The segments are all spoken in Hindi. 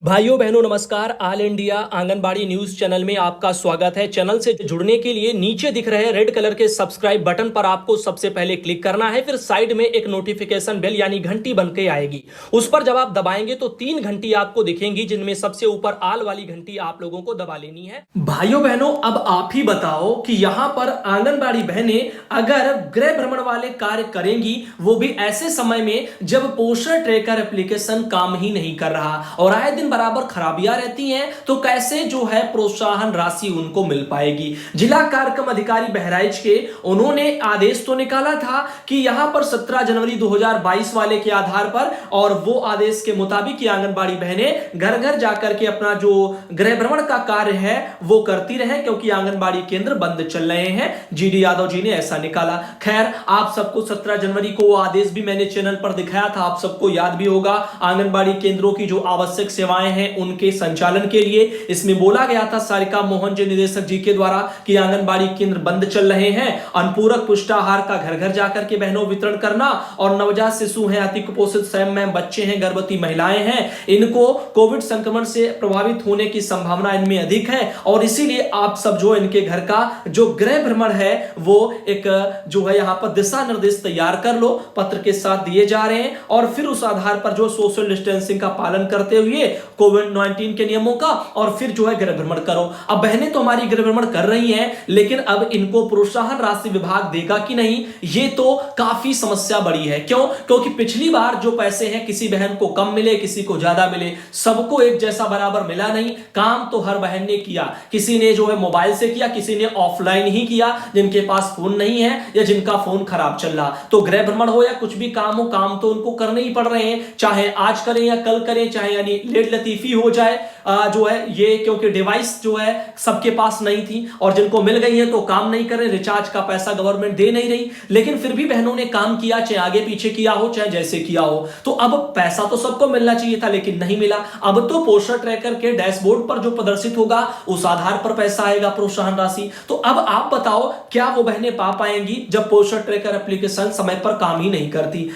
भाइयों बहनों नमस्कार। All India anganwadi news channel में आपका स्वागत है। चैनल से जुड़ने के लिए नीचे दिख रहे रेड कलर के सब्सक्राइब बटन पर आपको सबसे पहले क्लिक करना है। फिर साइड में एक नोटिफिकेशन बेल यानी घंटी बन के आएगी, उस पर जब आप दबाएंगे तो 3 घंटी आपको दिखेंगी, जिनमें सबसे ऊपर आल वाली घंटी आप लोगों को दबा लेनी है। भाइयों बहनों अब आप ही बताओ कि यहाँ पर आंगनबाड़ी बहनें अगर गृह भ्रमण वाले कार्य करेंगी, वो भी ऐसे समय में जब पोषण ट्रैकर एप्लीकेशन काम ही नहीं कर रहा और आए दिन बराबर खराबियां रहती हैं, तो कैसे जो है प्रोत्साहन राशि उनको मिल पाएगी। जिला कार्यक्रम अधिकारी बहराइच के उन्होंने आदेश तो निकाला था कि यहां पर 17 जनवरी 2022 वाले के आधार पर, और वो आदेश के मुताबिक आंगनबाड़ी बहनें घर घर जाकर के अपना जो गृह भ्रमण का कार्य है वो करती रहे, क्योंकि आंगनबाड़ी केंद्र बंद चल रहे हैं। जीडी यादव जी ने ऐसा निकाला। खैर आप सबको 17 जनवरी को वो आदेश भी मैंने चैनल पर दिखाया था, आप सबको याद भी होगा। आंगनबाड़ी केंद्रों की जो आवश्यक सेवाएं हैं उनके संचालन के लिए इसमें बोला गया था सारिका मोहन जी निदेशक जी के द्वारा कि आंगनबाड़ी केंद्र बंद चल रहे हैं, अनुपूरक पुष्टाहार का घर घर जाकर के बहनों वितरण करना, और नवजात शिशु हैं, अति कुपोषित स्वयं बच्चे हैं, गर्भवती महिलाएं हैं, इनको कोविड संक्रमण से प्रभावित होने की संभावना इनमें अधिक है, और इसीलिए आप सब जो इनके घर का जो गृह भ्रमण है वो एक जो है यहाँ पर दिशा निर्देश तैयार कर लो, पत्र के साथ दिए जा रहे हैं, और फिर उस आधार पर जो सोशल डिस्टेंसिंग का पालन करते हुए कोविड-19 के नियमों का, और फिर जो है गृह भ्रमण करो। अब बहनें तो हमारी गृह भ्रमण कर रही हैं, लेकिन अब इनको प्रोत्साहन राशि विभाग देगा कि नहीं, ये तो काफी समस्या बड़ी है। क्यों? क्योंकि पिछली बार जो पैसे हैं किसी बहन को कम मिले, किसी को ज्यादा मिले, सबको एक जैसा बराबर मिला नहीं। काम तो हर बहन ने किया, किसी ने जो है मोबाइल से किया, किसी ने ऑफलाइन ही किया, जिनके पास फोन नहीं है या जिनका फोन खराब चल रहा। तो गृह भ्रमण हो या कुछ भी काम हो, काम तो उनको करने ही पड़ रहे हैं, चाहे आज करें या कल करें, चाहे यानी लेट लतीफी हो जाए जो है ये, क्योंकि डिवाइस जो है सबके पास नहीं थी, और जिनको मिल गई है तो काम नहीं कर रहे, रिचार्ज का पैसा गवर्नमेंट दे नहीं रही, लेकिन फिर भी बहनों ने काम किया, चाहे आगे पीछे किया हो, चाहे जैसे किया हो। तो अब पैसा तो सबको मिलना चाहिए था, लेकिन नहीं मिला। अब तो पोषण ट्रैकर के डैशबोर्ड पर जो प्रदर्शित होगा उस आधार पर पैसा आएगा, प्रोत्साहन राशि। तो अब आप बताओ क्या वो बहनें पा पाएंगी जब पोषण ट्रैकर एप्लीकेशन समय पर काम ही नहीं करती।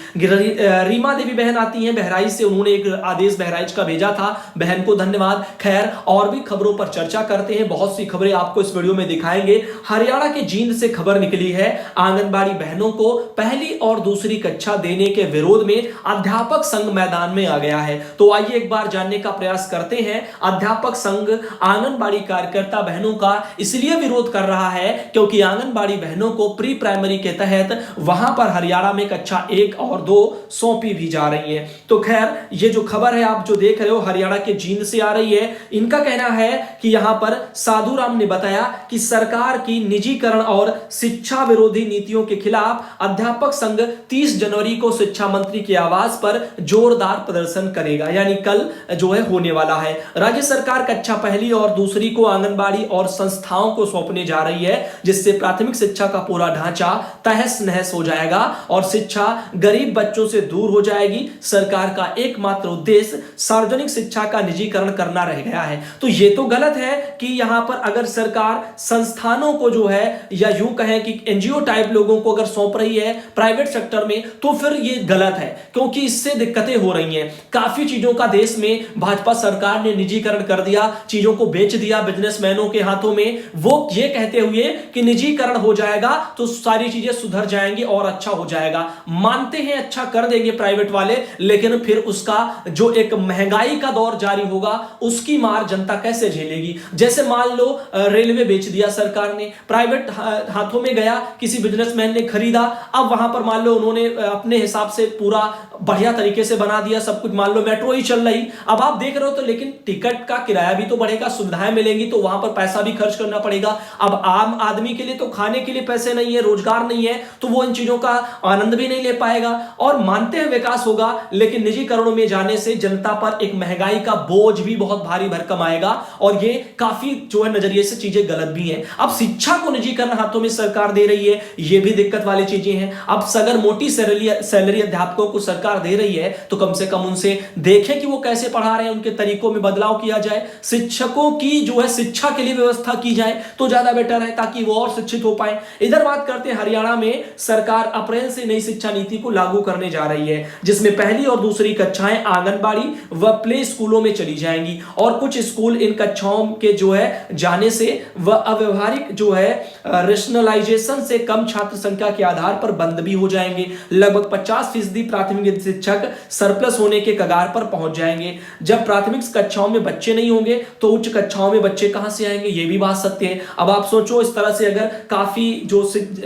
रीमा देवी बहन आती हैं बहराइच से, उन्होंने एक आदेश बहराइच का भेजा था, बहन को धन्यवाद। खैर और भी खबरों पर चर्चा करते हैं, बहुत सी खबरें आपको इस वीडियो में दिखाएंगे। हरियाणा के जींद से खबर निकली है, आंगनबाड़ी बहनों को पहली और दूसरी कक्षा देने के विरोध में अध्यापक संघ मैदान में आ गया है। तो आइए एक बार जानने का प्रयास करते हैं। अध्यापक संघ आंगनबाड़ी कार्यकर्ता बहनों का इसलिए विरोध कर रहा है क्योंकि आंगनबाड़ी बहनों को प्री प्राइमरी के तहत वहां पर हरियाणा में कक्षा 1 और 2 सौंपी भी जा रही है। तो खैर ये जो खबर है आप जो देख रहे हो हरियाणा के जींद से आ रही है। इनका कहना है कि यहां पर साधु राम ने बताया कि सरकार की निजीकरण और शिक्षा विरोधी नीतियों के खिलाफ अध्यापक संघ 30 जनवरी को शिक्षा मंत्री के आवास पर जोरदार प्रदर्शन करेगा, यानी कल जो है होने वाला है। राज्य सरकार कक्षा पहली और दूसरी को आंगनबाड़ी और संस्थाओं को सौंपने जा रही है, जिससे प्राथमिक शिक्षा का पूरा ढांचा तहस नहस हो जाएगा और शिक्षा गरीब बच्चों से दूर हो जाएगी। सरकार का एकमात्र उद्देश्य सार्वजनिक शिक्षा का निजीकरण करना रह गया है। तो ये तो गलत है कि यहां पर अगर सरकार संस्थानों को जो है, या यूं कहें कि एनजीओ टाइप लोगों को अगर सौंप रही है प्राइवेट सेक्टर में, तो फिर ये गलत है, क्योंकि इससे दिक्कतें हो रही हैं। काफी चीजों का देश में भाजपा सरकार ने निजीकरण कर दिया, चीजों को बेच दिया बिजनेसमैनों के हाथों में, वो ये कहते हुए कि निजीकरण हो जाएगा तो सारी चीजें सुधर जाएंगी और अच्छा हो जाएगा। मानते हैं अच्छा कर देंगे प्राइवेट वाले, लेकिन फिर उसका जो एक महंगाई का दौर जारी होगा उसकी मार जनता कैसे झेलेगी। जैसे मान लो रेलवे बेच दिया सरकार ने, प्राइवेट हाथों में गया, किसी बिजनेसमैन ने खरीदा, अब वहां पर मान लो उन्होंने अपने हिसाब से पूरा बढ़िया तरीके से बना दिया सब कुछ, मान लो मेट्रो ही चल रही, अब आप देख रहे हो, तो लेकिन टिकट का किराया भी तो बढ़ेगा, सुविधाएं मिलेंगी, तो वहां पर पैसा भी खर्च करना पड़ेगा। अब आम आदमी के लिए तो खाने के लिए पैसे नहीं है, रोजगार नहीं है, तो वो इन चीजों का आनंद भी नहीं ले पाएगा। और मानते हैं विकास होगा, लेकिन निजीकरणों में जाने से जनता पर एक महंगाई का बोझ भी बहुत भारी भरकम आएगा, और ये काफी जो है नजरिए से चीजें गलत भी हैं। अब शिक्षा को निजीकरण हाथों में सरकार दे रही है, ये भी दिक्कत वाली चीजें हैं। अब अगर मोटी सैलरी अध्यापकों को सरकार दे रही है तो कम से कम उनसे देखें कि वो कैसे पढ़ा रहे हैं, उनके तरीकों में बदलाव किया जाए, शिक्षकों की जो है शिक्षा के लिए व्यवस्था की जाए तो ज्यादा बेटर है, ताकि वो और शिक्षित हो पाए। इधर बात करते हैं हरियाणा में सरकार अप्रैल से नई शिक्षा नीति को लागू करने जा रही है, जिसमें पहली और दूसरी कक्षाएं आंगनबाड़ी व प्ले स्कूल स्कूलों में चली जाएंगी और कुछ स्कूल इन कक्षाओं के जो है जाने से वह अव्यवहारिक जो है रेशनलाइजेशन से कम छात्र संख्या के आधार पर बंद भी हो जाएंगे। लगभग 50% प्राथमिक शिक्षक सरप्लस होने के कगार पर पहुंच जाएंगे। जब प्राथमिक कक्षाओं में बच्चे नहीं होंगे तो उच्च कक्षाओं में बच्चे कहां से आएंगे, यह भी बात सत्य है। अब आप सोचो, इस तरह से अगर काफी जो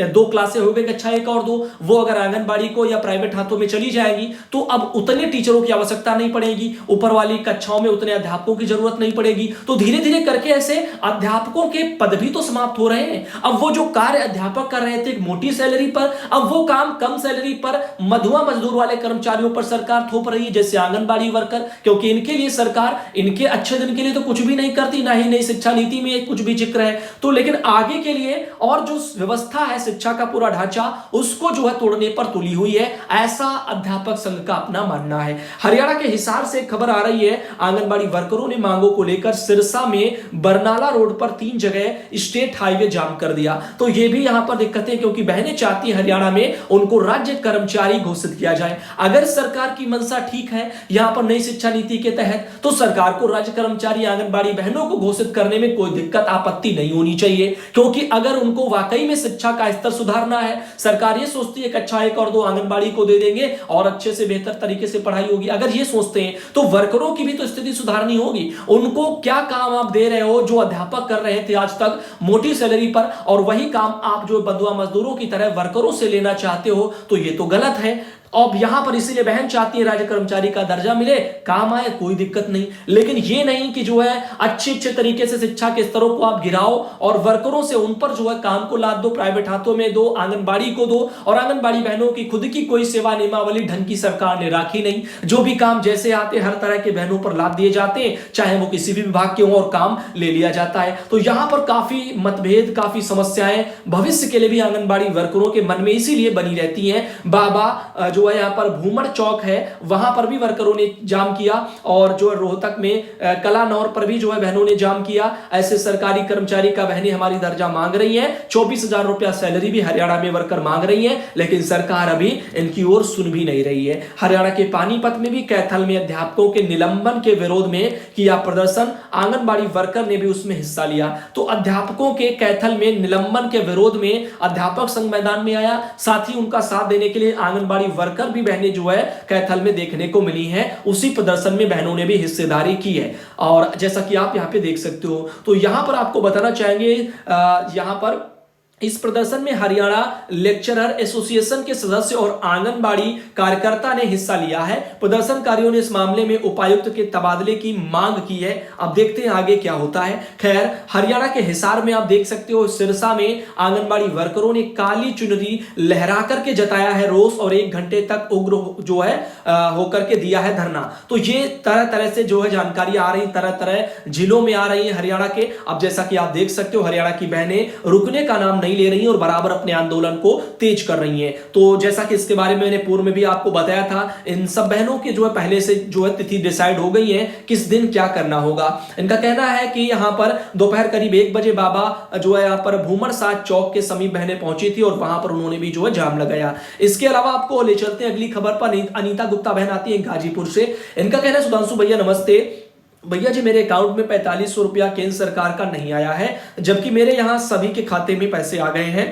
2 क्लासें हो गई, कक्षा 1 और 2, वो अगर आंगनबाड़ी को या प्राइवेट हाथों में चली जाएगी तो अब उतने टीचरों की आवश्यकता नहीं पड़ेगी, ऊपर वाली कक्षाओं में उतने अध्यापकों की जरूरत नहीं पड़ेगी। तो धीरे धीरे करके ऐसे अध्यापकों के पद भी तो समाप्त हो रहे हैं। अब वो जो कार्य अध्यापक कर रहे थे मोटी सैलरी पर, अब वो काम कम सैलरी पर मधुआ मजदूर वाले कर्मचारियों पर सरकार थोप रही है, जैसे आंगनबाड़ी वर्कर, क्योंकि इनके लिए सरकार इनके अच्छे दिन के लिए तो कुछ भी नहीं करती, ना ही नई शिक्षा नीति में कुछ भी जिक्र है। तो लेकिन आगे के लिए और जो व्यवस्था है, शिक्षा का पूरा ढांचा, उसको जो है तोड़ने पर तुली हुई है, ऐसा अध्यापक संघ का अपना मानना है। हरियाणा के हिसार से खबर आ रही है, आंगनबाड़ी वर्करों ने मांगों को लेकर सिरसा में बरनाला रोड पर 3 जगह स्टेट हाईवे जाम कर दिया। तो ये भी यहां पर दिक्कतें, क्योंकि बहनें चाहती हैं हरियाणा में उनको राज्य कर्मचारी घोषित किया जाए। अगर सरकार की मंशा ठीक है यहां पर नई शिक्षा नीति के तहत, तो सरकार को राज्य कर्मचारी आंगनबाड़ी बहनों को घोषित करने में कोई दिक्कत आपत्ति नहीं होनी चाहिए, क्योंकि अगर उनको वाकई में शिक्षा का स्तर सुधारना है, सरकार ये सोचती है कक्षा 1 और 2 आंगनबाड़ी को दे देंगे और अच्छे से बेहतर तरीके से पढ़ाई होगी, अगर ये सोचते हैं तो वर्करों की भी तो स्थिति सुधारनी होगी। उनको क्या काम आप दे रहे हो जो अध्यापक कर रहे थे आज तक मोटी सैलरी पर, और वही काम आप जो बंधुआ मजदूरों की तरह वर्करों से लेना चाहते हो, तो ये तो गलत है। अब यहां पर इसीलिए बहन चाहती है राज्य कर्मचारी का दर्जा मिले, काम आए, कोई दिक्कत नहीं, लेकिन ये नहीं कि जो है अच्छे तरीके से शिक्षा के स्तरों को आप गिराओ और वर्करों से उन पर जो है काम को लाद दो, प्राइवेट हाथों में दो, आंगनबाड़ी को दो, और आंगनबाड़ी बहनों की खुद की कोई सेवा नियमावली ढंग की सरकार ने राखी नहीं। जो भी काम जैसे आते हर तरह के बहनों पर लाद दिए जाते हैं, चाहे वो किसी भी विभाग के हो, और काम ले लिया जाता है। तो यहां पर काफी मतभेद, काफी समस्याएं भविष्य के लिए भी आंगनबाड़ी वर्करों के मन में इसीलिए बनी रहती हैं। बाबा जो है यहाँ पर भूमड़ चौक है, वहां पर भी वर्करों ने जाम किया, और जो रोहतक में कलानौर पर भी जो है बहनों ने जाम किया। ऐसे सरकारी कर्मचारी का बहनें हमारी दर्जा मांग रही हैं, 24,000 रुपया सैलरी भी हरियाणा में वर्कर मांग रही है, लेकिन सरकार अभी इनकी ओर सुन भी नहीं रही है। हरियाणा के पानीपत में भी कैथल में अध्यापकों के निलंबन के विरोध में किया प्रदर्शन, आंगनबाड़ी वर्कर ने भी उसमें हिस्सा लिया। तो अध्यापकों के कैथल में निलंबन के विरोध में अध्यापक संघ मैदान में आया, साथ ही उनका साथ देने के लिए आंगनबाड़ी वर्कर भी बहनें जो है कैथल में देखने को मिली हैं। उसी प्रदर्शन में बहनों ने भी हिस्सेदारी की है, और जैसा कि आप यहां पे देख सकते हो। तो यहां पर आपको बताना चाहेंगे, यहां पर इस प्रदर्शन में हरियाणा लेक्चरर एसोसिएशन के सदस्य और आंगनबाड़ी कार्यकर्ता ने हिस्सा लिया है। प्रदर्शनकारियों ने इस मामले में उपायुक्त के तबादले की मांग की है। अब देखते हैं आगे क्या होता है। खैर, हरियाणा के हिसार में आप देख सकते हो, सिरसा में आंगनबाड़ी वर्करों ने काली चुनरी लहरा करके जताया है रोष, और 1 घंटे तक उग्र जो है होकर के दिया है धरना। तो ये तरह तरह से जो है जानकारी आ रही, तरह तरह जिलों में आ रही है हरियाणा के। अब जैसा कि आप देख सकते हो, हरियाणा की बहनें रुकने का नाम नहीं ले रही हैं और बराबर अपने आंदोलन को तेज कर रही हैं। तो जैसा कि इसके बारे में मैंने पूर्व में भी आपको बताया था, इन सब बहनों की जो है पहले से जो है तिथि डिसाइड हो गई है, किस दिन क्या करना होगा। इनका कहना है कि यहां पर दोपहर करीब 1 बजे बाबा जो है यहां पर भूमड़ सात चौक के समीप बहनें पहुंची थी, और वहां पर उन्होंने भी जो है जाम लगाया। इसके अलावा आपको ले चलते हैं अगली खबर पर। अनीता गुप्ता बहन आती है गाजीपुर से। इनका कहना है, सुधांशु भैया नमस्ते भैया जी, मेरे अकाउंट में 4500 रुपया केंद्र सरकार का नहीं आया है, जबकि मेरे यहां सभी के खाते में पैसे आ गए हैं,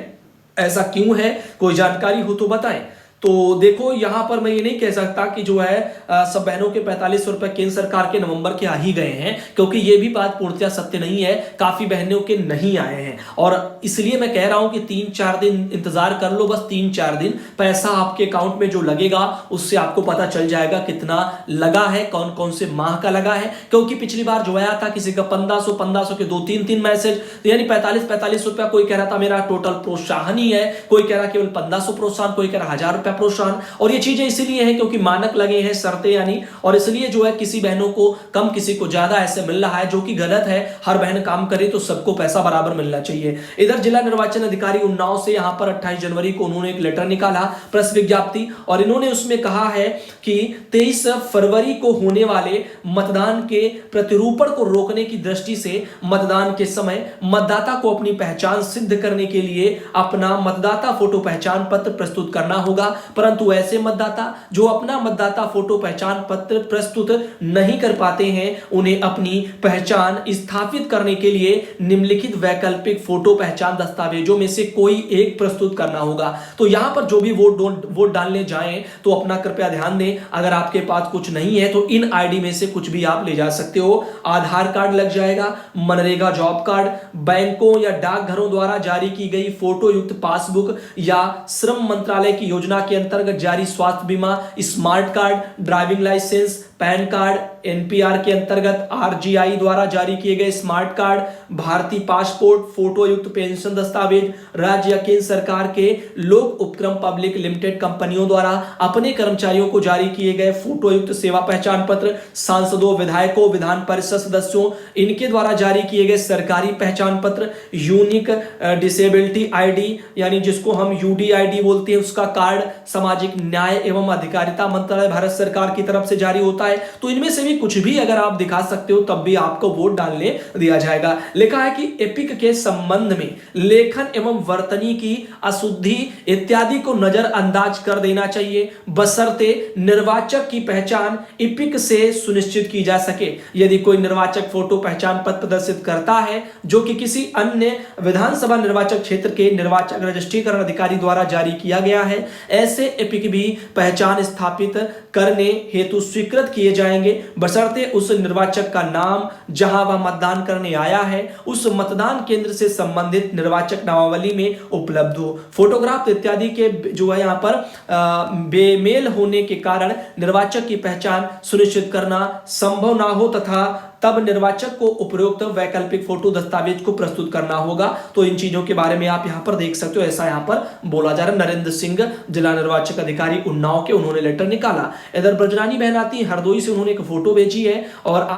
ऐसा क्यों है? कोई जानकारी हो तो बताएं। तो देखो, यहां पर मैं ये नहीं कह सकता कि जो है सब बहनों के 4500 रुपए केंद्र सरकार के नवंबर के आ ही गए हैं, क्योंकि ये भी बात पूर्णतः सत्य नहीं है। काफी बहनों के नहीं आए हैं, और इसलिए मैं कह रहा हूं कि 3-4 दिन इंतजार कर लो, बस 3-4 दिन। पैसा आपके अकाउंट में जो लगेगा उससे आपको पता चल जाएगा कितना लगा है, कौन कौन से माह का लगा है। क्योंकि पिछली बार जो आया था किसी का 1500 के 2-3 मैसेज, तो यानी 45 रुपया। कोई कह रहा था मेरा टोटल प्रोत्साहन ही है, कोई कह रहा केवल 1500 प्रोत्साहन, कोई कह रहा 1000 रुपया प्रोत्साहन। और ये चीजें इसीलिए हैं क्योंकि मानक लगे हैं, शर्तें यानी, और इसलिए जो है किसी बहनों को कम, किसी को ज्यादा ऐसे मिल रहा है, जो कि गलत है। हर बहन काम करे तो सबको पैसा बराबर मिलना चाहिए। इधर जिला निर्वाचन अधिकारी उन्नाव से यहां पर 28 जनवरी को उन्होंने एक लेटर निकाला, प्रेस विज्ञप्ति, और इन्होंने उसमें कहा है कि 23 फरवरी को होने वाले मतदान के प्रतिरूपण को रोकने की दृष्टि से मतदान के समय मतदाता को अपनी पहचान सिद्ध करने के लिए अपना मतदाता फोटो पहचान पत्र प्रस्तुत करना होगा। परंतु ऐसे मतदाता जो अपना मतदाता फोटो पहचान पत्र प्रस्तुत नहीं कर पाते हैं, उन्हें अपनी पहचान स्थापित करने के लिए निम्नलिखित वैकल्पिक फोटो पहचान दस्तावेजों में से कोई एक प्रस्तुत करना होगा। तो यहां पर जो भी वोट डालने जाएं तो अपना कृपया ध्यान दें, अगर आपके पास कुछ नहीं है तो इन आईडी में से कुछ भी आप ले जा सकते हो। आधार कार्ड लग जाएगा, मनरेगा जॉब कार्ड, बैंकों या डाकघरों द्वारा जारी की गई फोटो युक्त पासबुक या श्रम मंत्रालय की योजना के अंतर्गत जारी स्वास्थ्य बीमा, smart card, driving licence, PAN card, NPR के अंतर्गत आरजीआई द्वारा जारी किए गए स्मार्ट कार्ड, भारतीय पासपोर्ट, फोटो युक्त पेंशन दस्तावेज, राज्य या केंद्र सरकार के लोक उपक्रम पब्लिक लिमिटेड कंपनियों द्वारा अपने कर्मचारियों को जारी किए गए फोटो युक्त सेवा पहचान पत्र, सांसदों, विधायकों, विधान परिषद सदस्यों इनके द्वारा जारी किए गए सरकारी पहचान पत्र, यूनिक डिसेबिलिटी आईडी यानी जिसको हम यूडीआईडी बोलते हैं उसका कार्ड, सामाजिक न्याय एवं अधिकारिता मंत्रालय भारत सरकार की तरफ से जारी होता है। तो इनमें से भी कुछ भी अगर आप दिखा सकते हो तब भी आपको वोट डालने दिया जाएगा। लिखा है कि एपिक के संबंध में लेखन एवं वर्तनी की अशुद्धि इत्यादि को नजरअंदाज कर देना चाहिए, बशर्ते निर्वाचक की पहचान एपिक से सुनिश्चित की जा सके। यदि कोई निर्वाचक फोटो पहचान पत्र प्रदर्शित करता है जो कि किसी अन्य विधानसभा निर्वाचक क्षेत्र के निर्वाचक रजिस्ट्रीकरण अधिकारी द्वारा जारी किया गया है, ऐसे एपिक भी पहचान स्थापित करने हेतु स्वीकृत किए जाएंगे, बशर्ते उस निर्वाचक का नाम जहां वह मतदान करने आया है उस मतदान केंद्र से संबंधित निर्वाचक नामावली में उपलब्ध हो। फोटोग्राफ इत्यादि के जो है यहां पर बेमेल होने के कारण निर्वाचक की पहचान सुनिश्चित करना संभव ना हो तथा तब निर्वाचक को उपरोक्त वैकल्पिक फोटो दस्तावेज को प्रस्तुत करना होगा। तो इन चीजों के बारे में आप यहां पर देख सकते हो, ऐसा यहां पर बोला जा रहा है। नरेंद्र सिंह जिला निर्वाचक अधिकारी उन्नाव के, उन्होंने लेटर निकाला। इधर ब्रजरानी बहन आती हरदोई से, उन्होंने एक फोटो भेजी है और